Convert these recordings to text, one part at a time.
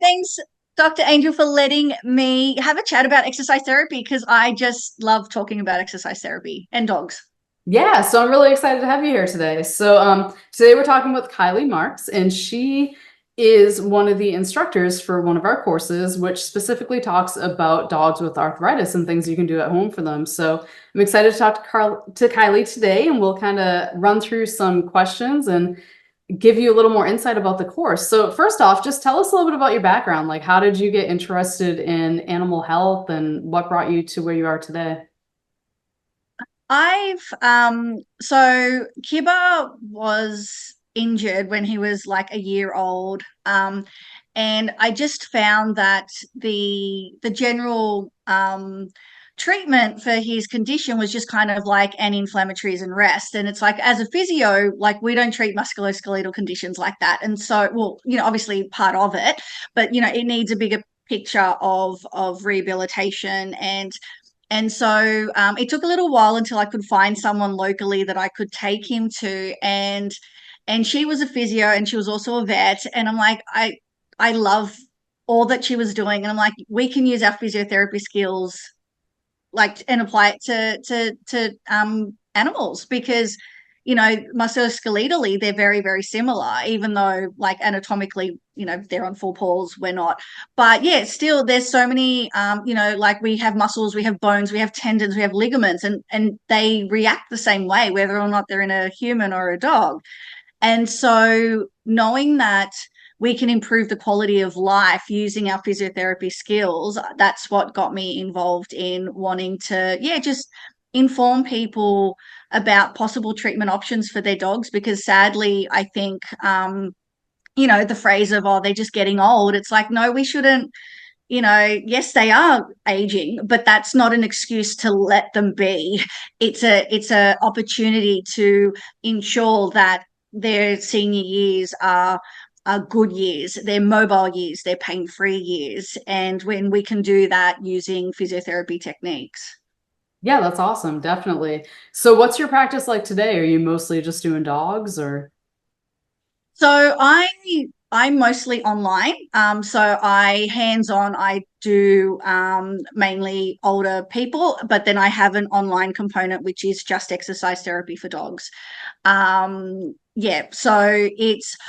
thanks, Dr. Angel, for letting me have a chat about exercise therapy because I just love talking about exercise therapy and dogs. Yeah, so I'm really excited to have you here today. Today we're talking with Kylie Marks, and she is one of the instructors for one of our courses, which specifically talks about dogs with arthritis and things you can do at home for them. So I'm excited to talk to Kylie today, and we'll kind of run through some questions and give you a little more insight about the course. So first off, just tell us a little bit about your background. Like, how did you get interested in animal health, and what brought you to where you are today? So Kiba was injured when he was like a year old. And I just found that the general treatment for his condition was just kind of like anti-inflammatories and rest. And it's like, as a physio, like we don't treat musculoskeletal conditions like that. And so, well, obviously part of it, but it needs a bigger picture of rehabilitation. And so it took a little while until I could find someone locally that I could take him to. And she was a physio and she was also a vet. And I'm like, I love all that she was doing. And I'm like, we can use our physiotherapy skills like and apply it to animals because musculoskeletally they're very very similar, even though like anatomically they're on four paws, we're not. But yeah, still there's so many like we have muscles, we have bones, we have tendons, we have ligaments, and they react the same way whether or not they're in a human or a dog. And so knowing that we can improve the quality of life using our physiotherapy skills, that's what got me involved in wanting to, yeah, just inform people about possible treatment options for their dogs. Because sadly, I think, the phrase of, oh, they're just getting old. It's like, no, we shouldn't, yes, they are aging, but that's not an excuse to let them be. It's a opportunity to ensure that their senior years are good years, they're mobile years, they're pain-free years. And when we can do that using physiotherapy techniques. Yeah, that's awesome. Definitely. So what's your practice like today? Are you mostly just doing dogs or? So I'm mostly online. So I hands-on, I do mainly older people, but then I have an online component which is just exercise therapy for dogs. Yeah, so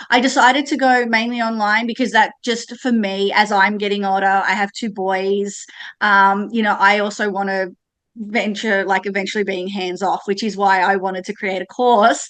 I decided to go mainly online because that just for me, as I'm getting older, I have two boys. I also want to venture like eventually being hands off, which is why I wanted to create a course,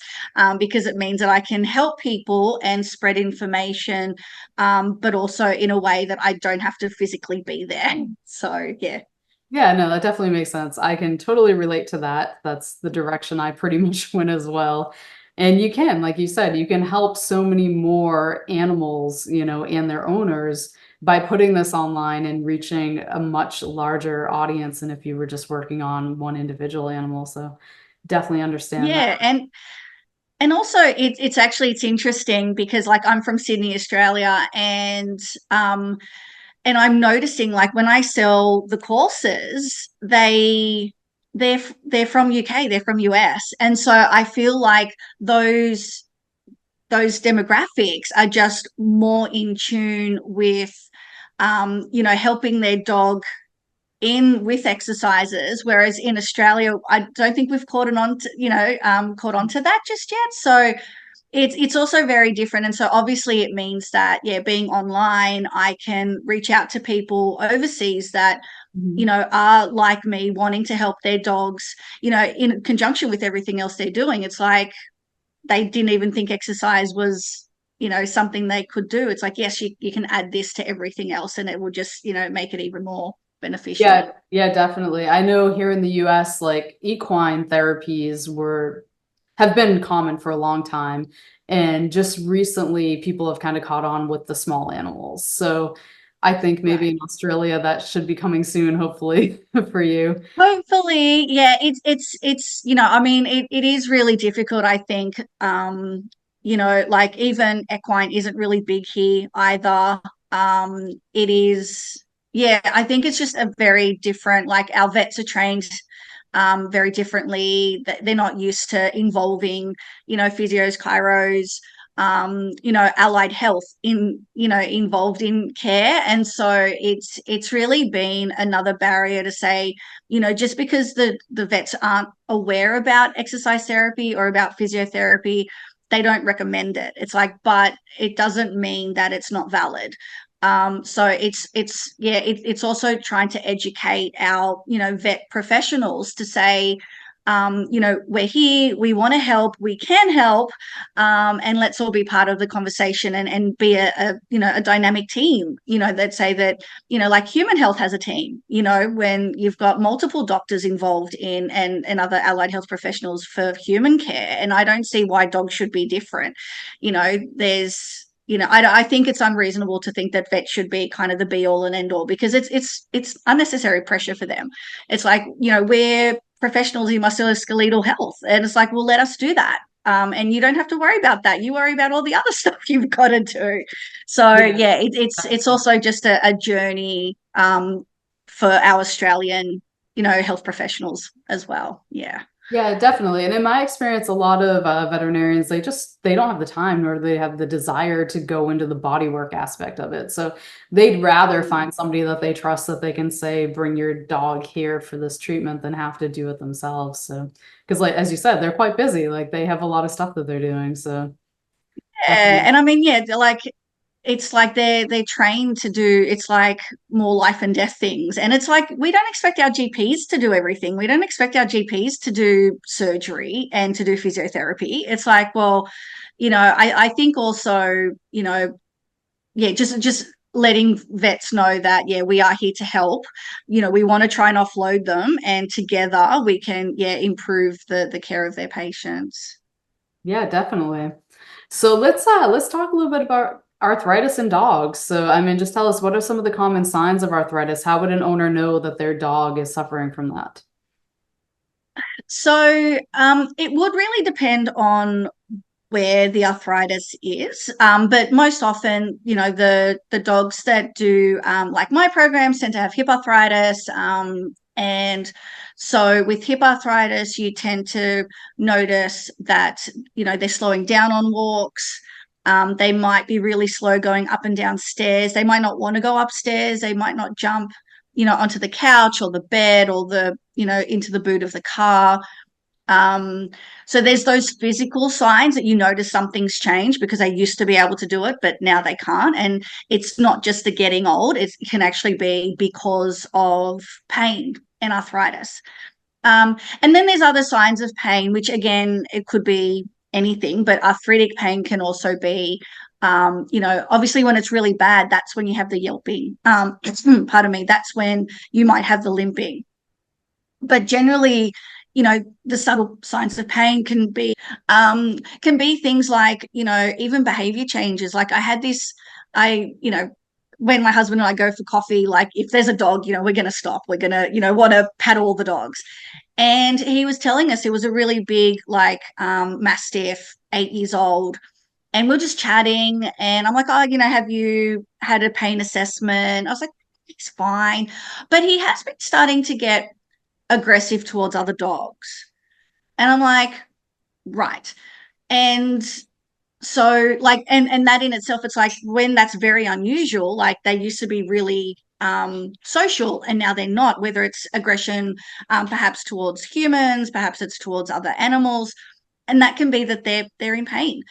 because it means that I can help people and spread information, but also in a way that I don't have to physically be there. So yeah. Yeah, no, that definitely makes sense. I can totally relate to that. That's the direction I pretty much went as well. And you can, like you said, you can help so many more animals, and their owners by putting this online and reaching a much larger audience than if you were just working on one individual animal. So definitely understand that. Yeah, and also it's interesting because like I'm from Sydney, Australia, and I'm noticing like when I sell the courses, they're from UK, they're from US. And so I feel like those demographics are just more in tune with helping their dog in with exercises, whereas in Australia I don't think we've caught on to that just yet. So it's also very different. And so obviously it means that, yeah, being online, I can reach out to people overseas that, Mhm. are like me, wanting to help their dogs, in conjunction with everything else they're doing. It's like they didn't even think exercise was, something they could do. It's like, yes, you can add this to everything else and it will just, make it even more beneficial. Yeah, yeah, definitely. I know here in the US, like equine therapies have been common for a long time. And just recently, people have kind of caught on with the small animals. So I think maybe Right. in Australia that should be coming soon, hopefully, for you. Hopefully, yeah, it's I mean it is really difficult, I think. Like even equine isn't really big here either. It is, yeah, I think it's just a very different, like our vets are trained very differently. They're not used to involving, physios, chiros. allied health involved in care. And so it's really been another barrier to say, just because the vets aren't aware about exercise therapy or about physiotherapy, they don't recommend it. It's like, but it doesn't mean that it's not valid. So it's also trying to educate our vet professionals to say, we're here, we want to help, we can help, and let's all be part of the conversation, and be a dynamic team, that say that, like human health has a team, when you've got multiple doctors involved in, and other allied health professionals for human care. And I don't see why dogs should be different. There's I think it's unreasonable to think that vets should be kind of the be all and end all, because it's unnecessary pressure for them. It's like, we're professionals in musculoskeletal health, and it's like, well, let us do that. And you don't have to worry about that. You worry about all the other stuff you've got to do. So Yeah. yeah, it's also just a journey, for our Australian, health professionals as well. Yeah. Yeah, definitely. And in my experience, a lot of veterinarians, they don't have the time, nor do they have the desire to go into the body work aspect of it. So they'd rather find somebody that they trust, that they can say, bring your dog here for this treatment, than have to do it themselves. So, because like, as you said, they're quite busy. Like they have a lot of stuff that they're doing. So Yeah, definitely. and I mean, yeah, like it's like they're trained to do, it's like more life and death things. And it's like, we don't expect our GPs to do everything. We don't expect our GPs to do surgery and to do physiotherapy. It's like, well, I think also, yeah, just letting vets know that, yeah, we are here to help. We want to try and offload them, and together we can, yeah, improve the care of their patients. Yeah, definitely. So let's talk a little bit about arthritis in dogs. So I mean, just tell us, what are some of the common signs of arthritis? How would an owner know that their dog is suffering from that? So it would really depend on where the arthritis is. But most often, the dogs that do, like my programs, tend to have hip arthritis. And so with hip arthritis, you tend to notice that, they're slowing down on walks. They might be really slow going up and down stairs. They might not want to go upstairs. They might not jump, onto the couch or the bed, or into the boot of the car. um, so there's those physical signs that you notice something's changed, because they used to be able to do it, but now they can't. And it's not just the getting old, it can actually be because of pain and arthritis. And then there's other signs of pain, which again, it could be anything, but arthritic pain can also be, obviously when it's really bad, that's when you have the yelping. Pardon me, that's when you might have the limping. But generally, the subtle signs of pain can be things like, even behavior changes. Like I had this, I when my husband and I go for coffee, like if there's a dog, we're going to stop, we're going to, want to pat all the dogs. And he was telling us it was a really big, like, mastiff, 8 years old. And we're just chatting, and I'm like, oh, have you had a pain assessment? I was like, he's fine, but he has been starting to get aggressive towards other dogs. And I'm like, right. And so, like, and that in itself, it's like, when that's very unusual, like they used to be really social, and now they're not, whether it's aggression, perhaps towards humans, perhaps it's towards other animals. And that can be that they're in pain.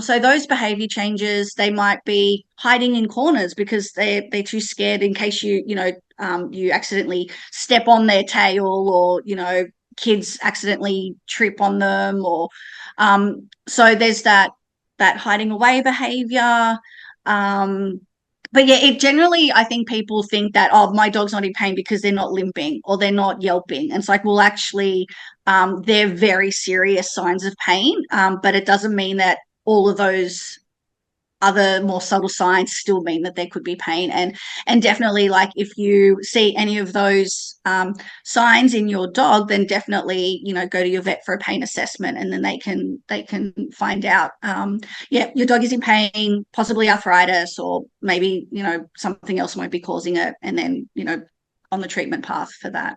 So those behavior changes, they might be hiding in corners because they're too scared in case you accidentally step on their tail, or kids accidentally trip on them, or so there's that hiding away behavior. Um, but yeah, it generally, I think people think that, oh, my dog's not in pain because they're not limping or they're not yelping. And it's like, well, actually, they're very serious signs of pain, but it doesn't mean that all of those other more subtle signs still mean that there could be pain. And definitely, like, if you see any of those signs in your dog, then definitely, go to your vet for a pain assessment, and then they can find out, yeah, your dog is in pain, possibly arthritis, or maybe something else might be causing it, and then on the treatment path for that.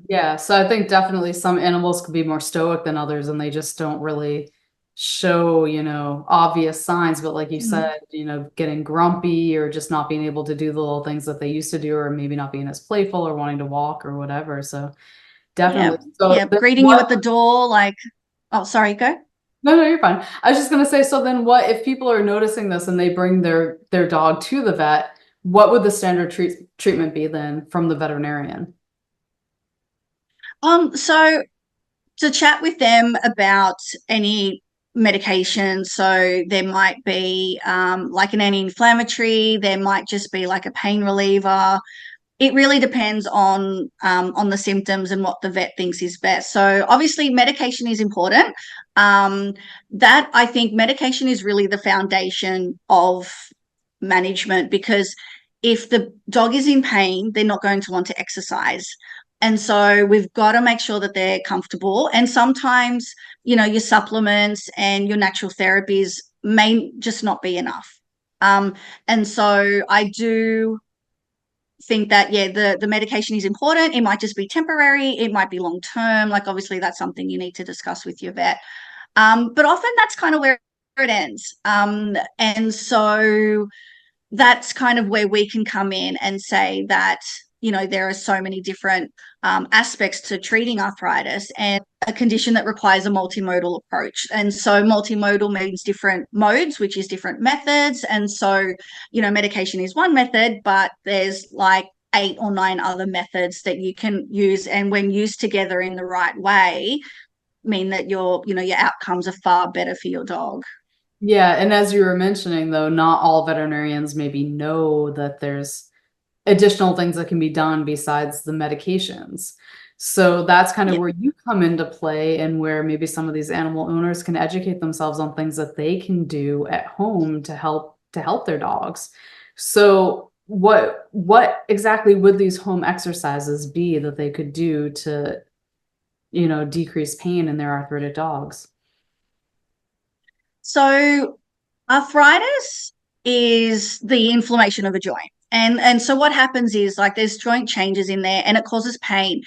Yeah, so I think definitely some animals can be more stoic than others, and they just don't really show, obvious signs, but like you Mhm. said, getting grumpy or just not being able to do the little things that they used to do, or maybe not being as playful or wanting to walk or whatever. So Yeah, definitely. So yeah, then greeting you what? at the door, like, oh, sorry, go. No, no, you're fine. I was just gonna say, so then what if people are noticing this and they bring their dog to the vet, what would the standard treatment be then from the veterinarian? So to chat with them about any medication. So there might be like an anti-inflammatory, there might just be like a pain reliever. It really depends on the symptoms and what the vet thinks is best. So obviously medication is important. Um, that I think medication is really the foundation of management because if the dog is in pain, they're not going to want to exercise. And so we've got to make sure that they're comfortable. And sometimes, your supplements and your natural therapies may just not be enough. Um, and so I do think that, yeah, the medication is important. It might just be temporary, it might be long term. Like, obviously, that's something you need to discuss with your vet. But often that's kind of where it ends. And so that's kind of where we can come in and say that there are so many different aspects to treating arthritis and a condition that requires a multimodal approach. And so multimodal means different modes, which is different methods. And so medication is one method, but there's like 8 or 9 other methods that you can use, and when used together in the right way mean that your outcomes are far better for your dog. Yeah, and as you were mentioning, though, not all veterinarians maybe know that there's additional things that can be done besides the medications. So that's kind of Yeah. where you come into play, and where maybe some of these animal owners can educate themselves on things that they can do at home to help their dogs. So what exactly would these home exercises be that they could do to, decrease pain in their arthritic dogs? So arthritis is the inflammation of a joint. And so what happens is, like, there's joint changes in there and it causes pain.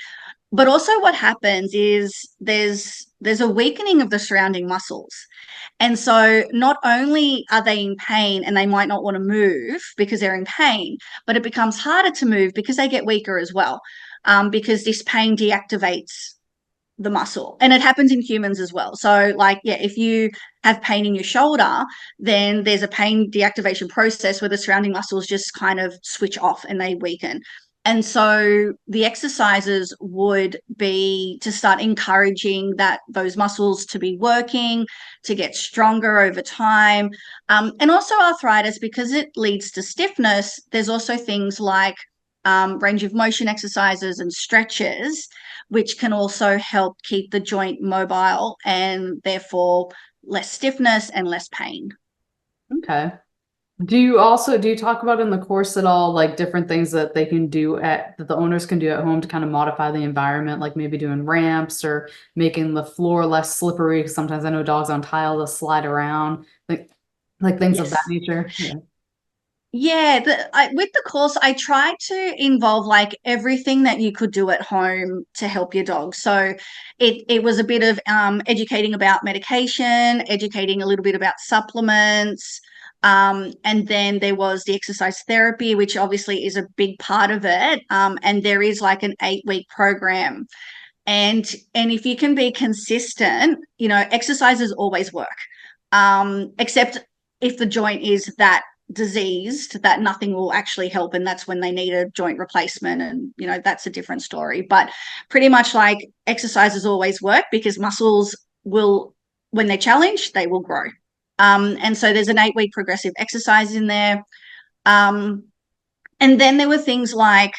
But also what happens is there's a weakening of the surrounding muscles. And so not only are they in pain and they might not want to move because they're in pain, but it becomes harder to move because they get weaker as well. Because this pain deactivates the muscle, and it happens in humans as well. So, like, yeah, if you have pain in your shoulder, then there's a pain deactivation process where the surrounding muscles just kind of switch off and they weaken. And so the exercises would be to start encouraging those muscles to be working, to get stronger over time. And also arthritis, because it leads to stiffness, there's also things like range of motion exercises and stretches, which can also help keep the joint mobile and therefore less stiffness and less pain. Okay. Do you talk about in the course at all, like different things that they can do that the owners can do at home to kind of modify the environment, like maybe doing ramps or making the floor less slippery? 'Cause sometimes I know dogs on tile, they'll slide around, like things of that Yes. nature. Yeah. Yeah, with the course, I tried to involve like everything that you could do at home to help your dog. So it was a bit of educating about medication, educating a little bit about supplements, and then there was the exercise therapy, which obviously is a big part of it. And there is like an 8-week program, and if you can be consistent, exercises always work. Except if the joint is that diseased that nothing will actually help, and that's when they need a joint replacement, and that's a different story. But pretty much, like, exercises always work because muscles will, when they're challenged, they will grow. And so there's an 8-week progressive exercise in there. um, and then there were things like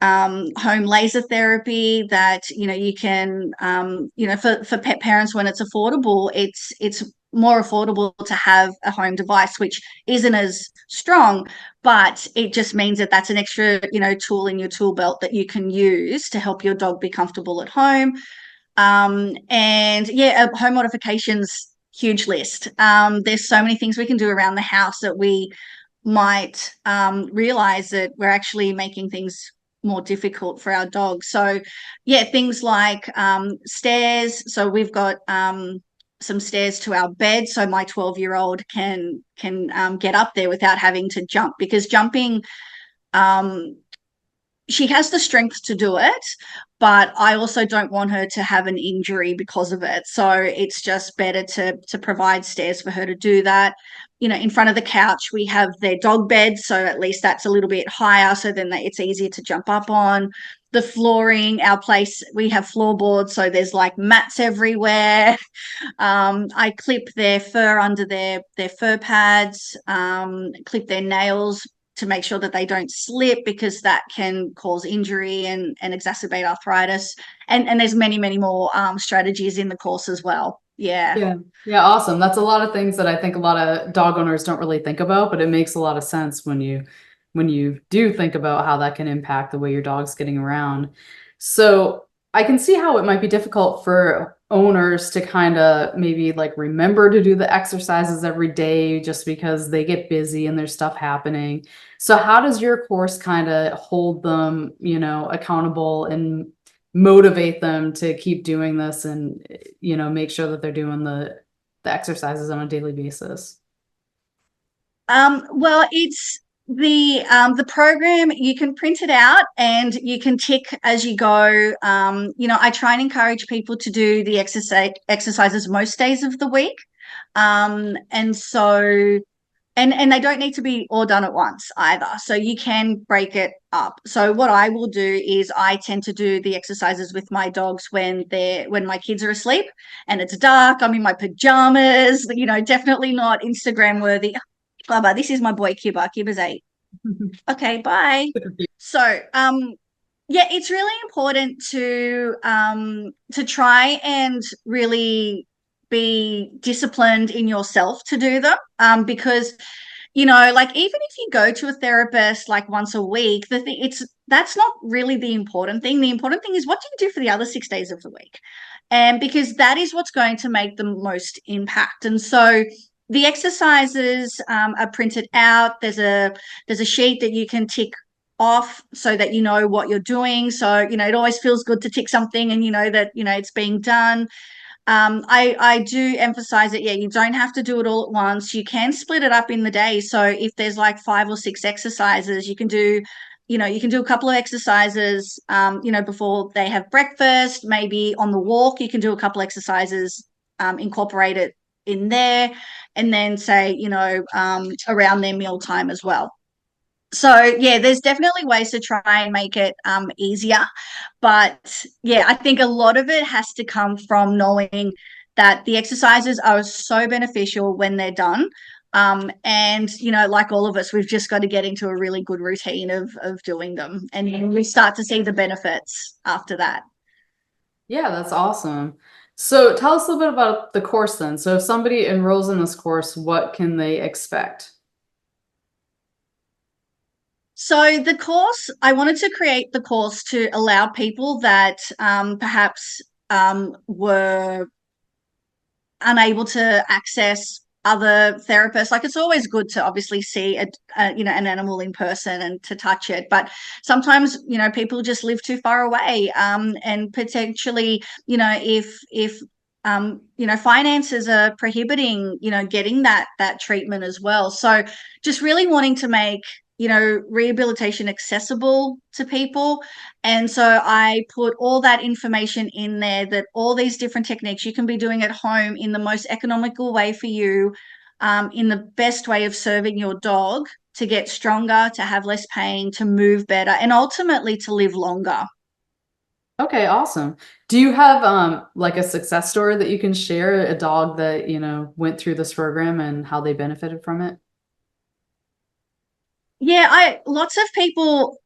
home laser therapy that you can for pet parents, when it's affordable, it's more affordable to have a home device which isn't as strong, but it just means that that's an extra tool in your tool belt that you can use to help your dog be comfortable at home. And yeah, home modifications, huge list. There's so many things we can do around the house that we might realize that we're actually making things more difficult for our dogs. So yeah, things like stairs. So we've got some stairs to our bed so my 12-year-old can get up there without having to jump, because jumping, um, she has the strength to do it, but I also don't want her to have an injury because of it. So it's just better to provide stairs for her to do that. In front of the couch, we have their dog bed, so at least that's a little bit higher, so then it's easier to jump up on. The flooring, our place, we have floorboards, so there's like mats everywhere. I clip their fur under their fur pads, clip their nails to make sure that they don't slip, because that can cause injury and exacerbate arthritis. And there's many, many more strategies in the course as well. Yeah. Yeah. Yeah, awesome. That's a lot of things that I think a lot of dog owners don't really think about, but it makes a lot of sense when you do think about how that can impact the way your dog's getting around. So I can see how it might be difficult for owners to kind of maybe like remember to do the exercises every day just because they get busy and there's stuff happening. So how does your course kind of hold them, accountable and motivate them to keep doing this and make sure that they're doing the exercises on a daily basis? Well, it's the program. You can print it out and you can tick as you go. I try and encourage people to do the exercises most days of the week. And so and they don't need to be all done at once either. So you can break it up. So what I will do is I tend to do the exercises with my dogs when my kids are asleep and it's dark. I'm in my pajamas, definitely not Instagram worthy. Baba, this is my boy Kiba. Kiba's 8. Okay, bye. So, yeah, it's really important to try and really be disciplined in yourself to do them. Because like even if you go to a therapist like once a week, the thing it's that's not really the important thing. The important thing is, what do you do for the other 6 days of the week? And because that is what's going to make the most impact. And so the exercises are printed out. There's a sheet that you can tick off so that you know what you're doing. So it always feels good to tick something and that it's being done. I do emphasize that, yeah, you don't have to do it all at once. You can split it up in the day. So if there's like 5 or 6 exercises, you can do a couple of exercises, before they have breakfast. Maybe on the walk, you can do a couple exercises, incorporate it in there, and then say, around their meal time as well. So yeah, there's definitely ways to try and make it easier, but yeah, I think a lot of it has to come from knowing that the exercises are so beneficial when they're done. And like all of us, we've just got to get into a really good routine of doing them, and we start to see the benefits after that. Yeah, that's awesome. So tell us a little bit about the course then. So if somebody enrolls in this course, what can they expect? So the course, I wanted to create the course to allow people that perhaps were unable to access other therapists. Like, it's always good to obviously see an animal in person and to touch it, but sometimes people just live too far away, and potentially if finances are prohibiting getting that treatment as well. So just really wanting to make rehabilitation accessible to people. And so I put all that information in there, that all these different techniques you can be doing at home in the most economical way for you, in the best way of serving your dog to get stronger, to have less pain, to move better, and ultimately to live longer. Okay, awesome. Do you have like a success story that you can share, a dog that, went through this program and how they benefited from it? Yeah, I lots of people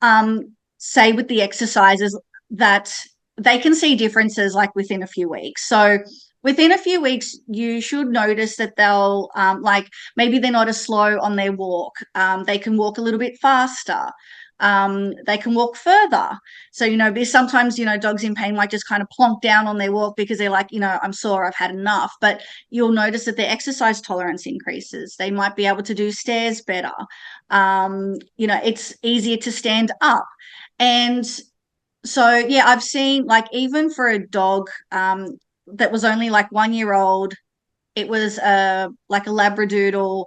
say with the exercises that they can see differences like within a few weeks. So within a few weeks, you should notice that they'll like maybe they're not as slow on their walk. They can walk a little bit faster. They can walk further. So, because sometimes, dogs in pain might just kind of plonk down on their walk because they're like, I'm sore, I've had enough. But you'll notice that their exercise tolerance increases. They might be able to do stairs better. It's easier to stand up. And so, yeah, I've seen, like, even for a dog that was only like 1 year old, It was like a Labradoodle,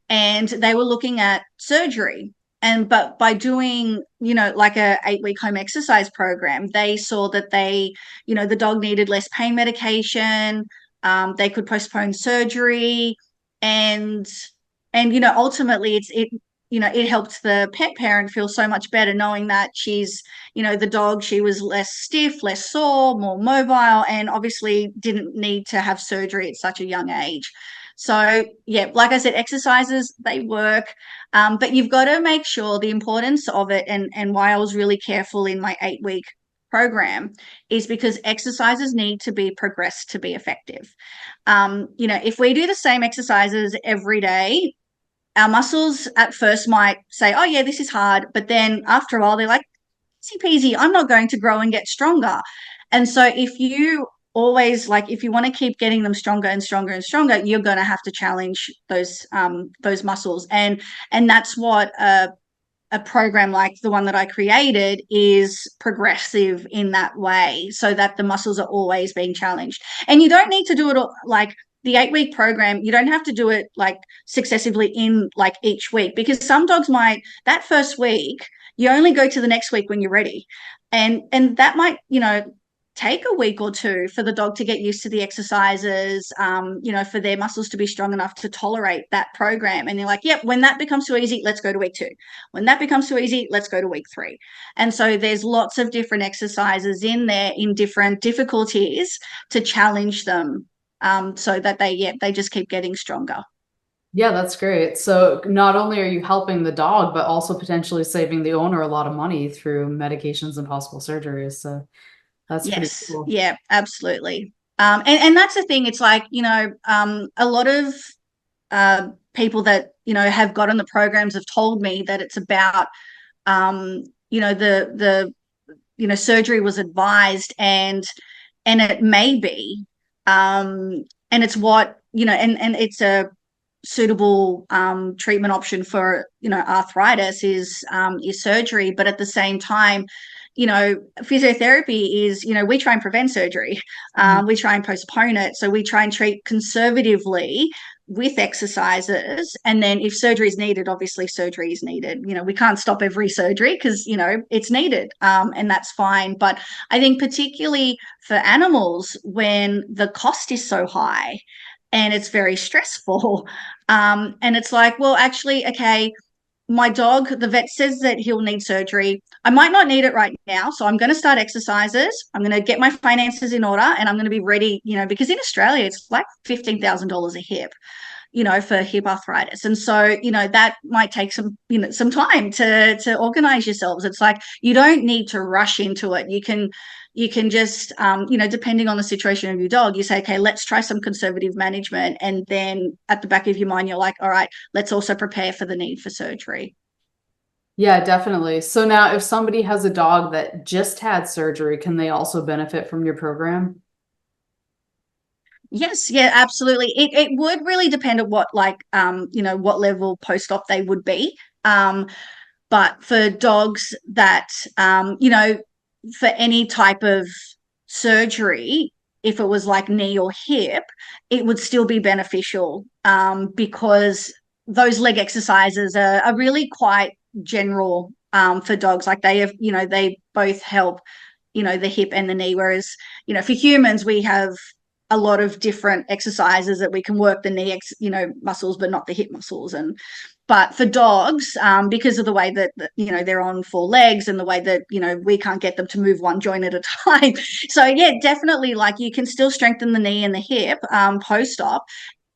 and they were looking at surgery. And but by doing, like a 8-week home exercise program, they saw that the dog needed less pain medication. They could postpone surgery, and ultimately it helped the pet parent feel so much better knowing that the dog, she was less stiff, less sore, more mobile, and obviously didn't need to have surgery at such a young age. So, yeah, like I said, exercises, they work, but you've got to make sure the importance of it, and why I was really careful in my 8-week program is because exercises need to be progressed to be effective. If we do the same exercises every day, our muscles at first might say, oh, yeah, this is hard. But then after a while, they're like, easy peasy, I'm not going to grow and get stronger. And so if you always, like, if you want to keep getting them stronger and stronger and stronger, you're going to have to challenge those muscles. And that's what a program like the one that I created is progressive in that way, so that the muscles are always being challenged. And you don't need to do it all, like the 8-week program, you don't have to do it like successively in like each week, because some dogs might, that first week, you only go to the next week when you're ready. And that might, take a week or two for the dog to get used to the exercises, for their muscles to be strong enough to tolerate that program. And they're like, yep, when that becomes too easy, let's go to week 2. When that becomes too easy, let's go to week 3. And so there's lots of different exercises in there in different difficulties to challenge them, so that they just keep getting stronger. Yeah, that's great. So not only are you helping the dog, but also potentially saving the owner a lot of money through medications and possible surgeries. So that's pretty Yes, cool. yeah, absolutely. And that's the thing. It's like, a lot of people that have got on the programs have told me that it's about, the surgery was advised, and it may be, and it's what and it's a suitable treatment option for arthritis is surgery. But at the same time, physiotherapy is, we try and prevent surgery. Mhm. We try and postpone it, so we try and treat conservatively with exercises. And then if surgery is needed, obviously surgery is needed. We can't stop every surgery because it's needed, and that's fine. But I think particularly for animals, when the cost is so high and it's very stressful, and it's like, well, actually, okay, my dog, the vet says that he'll need surgery. I might not need it right now. So I'm going to start exercises. I'm going to get my finances in order, and I'm going to be ready, because in Australia, it's like $15,000 a hip, for hip arthritis. And so, that might take some time to organize yourselves. It's like, you don't need to rush into it. You can just, depending on the situation of your dog, you say, okay, let's try some conservative management. And then at the back of your mind, you're like, all right, let's also prepare for the need for surgery. Yeah, definitely. So now if somebody has a dog that just had surgery, can they also benefit from your program? Yes, yeah, absolutely. It would really depend on what, like, what level post-op they would be. But for dogs that, for any type of surgery, if it was like knee or hip, it would still be beneficial, because those leg exercises are really quite general, for dogs. Like they both help, the hip and the knee. Whereas, for humans, we have a lot of different exercises that we can work the knee, muscles, but not the hip muscles. But for dogs, because of the way that, they're on 4 legs, and the way that, we can't get them to move one joint at a time. So yeah, definitely, like, you can still strengthen the knee and the hip, post-op.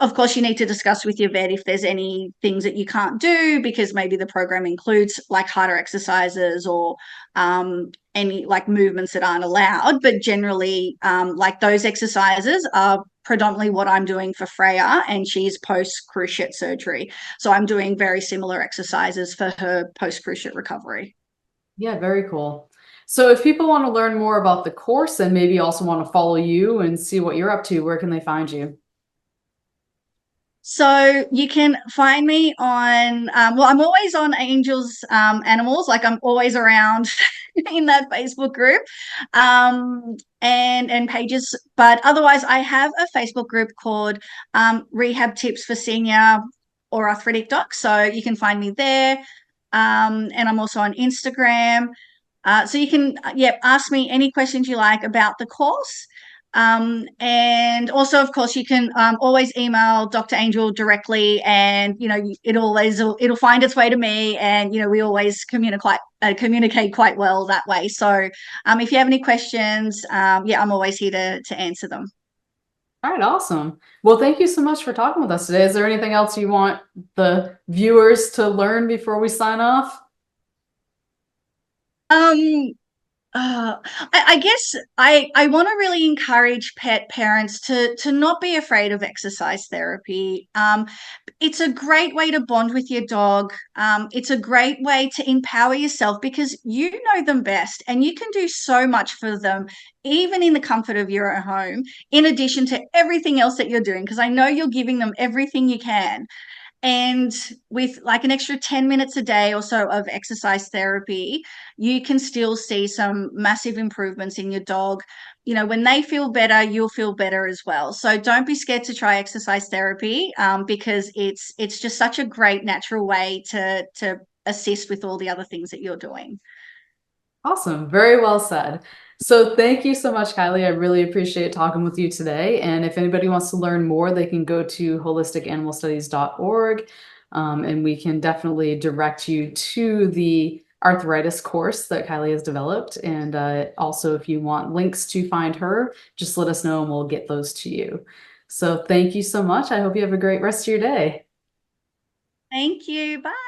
Of course, you need to discuss with your vet if there's any things that you can't do, because maybe the program includes like harder exercises, or any like movements that aren't allowed. But generally, like, those exercises are predominantly what I'm doing for Freya, and she's post cruciate surgery. So I'm doing very similar exercises for her post cruciate recovery. Yeah, very cool. So if people want to learn more about the course and maybe also want to follow you and see what you're up to, where can they find you? So you can find me on, well, I'm always on Angels Animals. Like, I'm always around. in that Facebook group, and pages. But otherwise, I have a Facebook group called Rehab Tips for Senior or Arthritic Docs. So you can find me there. And I'm also on Instagram. So you can, yeah, ask me any questions you like about the course. And also, of course, you can always email Dr. Angel directly, and it'll find its way to me, and we always communicate quite well that way. So, if you have any questions, yeah, I'm always here to answer them. All right, awesome. Well, thank you so much for talking with us today. Is there anything else you want the viewers to learn before we sign off? Um, I guess I want to really encourage pet parents to not be afraid of exercise therapy. It's a great way to bond with your dog. It's a great way to empower yourself because you know them best, and you can do so much for them, even in the comfort of your own home, in addition to everything else that you're doing. Because I know you're giving them everything you can. And with like an extra 10 minutes a day or so of exercise therapy, you can still see some massive improvements in your dog. When they feel better, you'll feel better as well. So don't be scared to try exercise therapy, because it's just such a great natural way to assist with all the other things that you're doing. Awesome. Very well said. So thank you so much, Kylie. I really appreciate talking with you today. And if anybody wants to learn more, they can go to holisticanimalstudies.org, and we can definitely direct you to the arthritis course that Kylie has developed. And also, if you want links to find her, just let us know and we'll get those to you. So thank you so much. I hope you have a great rest of your day. Thank you. Bye.